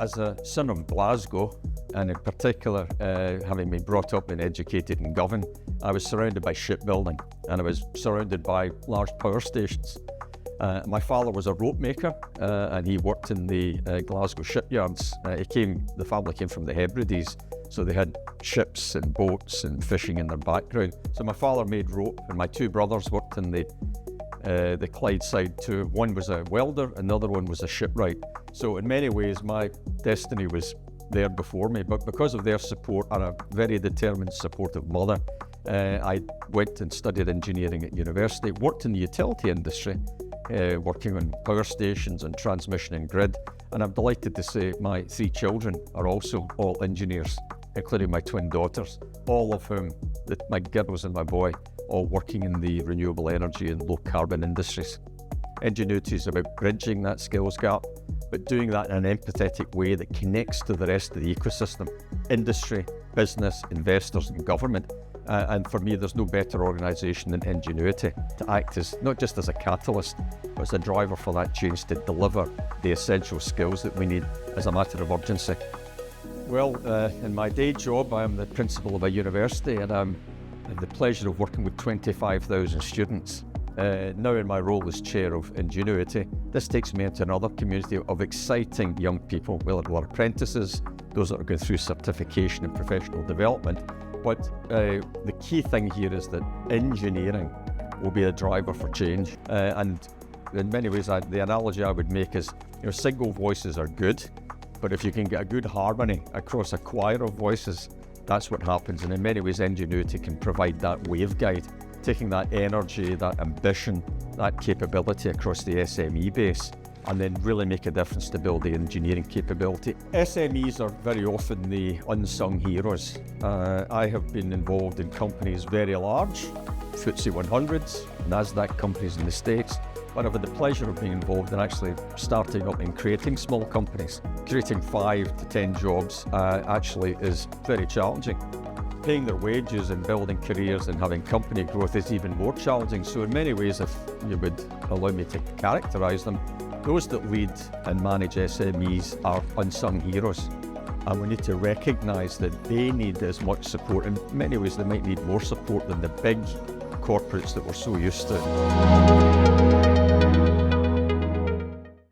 As a son of Glasgow, and in particular, having been brought up and educated in Govan, I was surrounded by shipbuilding, and I was surrounded by large power stations. My father was a rope maker, and he worked in the Glasgow shipyards. The family came from the Hebrides, so they had ships and boats and fishing in their background. So my father made rope, and my two brothers worked in the Clyde side too. One was a welder, another one was a shipwright. So in many ways, my destiny was there before me, but because of their support and a very determined, supportive mother, I went and studied engineering at university, worked in the utility industry, working on power stations and transmission and grid. And I'm delighted to say my three children are also all engineers, including my twin daughters, all of whom, my girls and my boy, all working in the renewable energy and low carbon industries. Enginuity is about bridging that skills gap, but doing that in an empathetic way that connects to the rest of the ecosystem, industry, business, investors and government. And for me, there's no better organisation than Enginuity to act as not just as a catalyst, but as a driver for that change to deliver the essential skills that we need as a matter of urgency. Well, in my day job, I am the principal of a university, and I have the pleasure of working with 25,000 students. Now in my role as chair of Enginuity, this takes me into another community of exciting young people, well, apprentices, those that are going through certification and professional development. But the key thing here is that engineering will be a driver for change. And in many ways, the analogy I would make is, single voices are good, but if you can get a good harmony across a choir of voices, that's what happens. And in many ways, Enginuity can provide that waveguide, taking that energy, that ambition, that capability across the SME base, and then really make a difference to build the engineering capability. SMEs are very often the unsung heroes. I have been involved in companies very large, FTSE 100s, NASDAQ companies in the States, but I've had the pleasure of being involved in actually starting up and creating small companies. Creating 5 to 10 jobs actually is very challenging. Paying their wages and building careers and having company growth is even more challenging. So in many ways, if you would allow me to characterise them, those that lead and manage SMEs are unsung heroes. And we need to recognise that they need as much support. In many ways, they might need more support than the big corporates that we're so used to.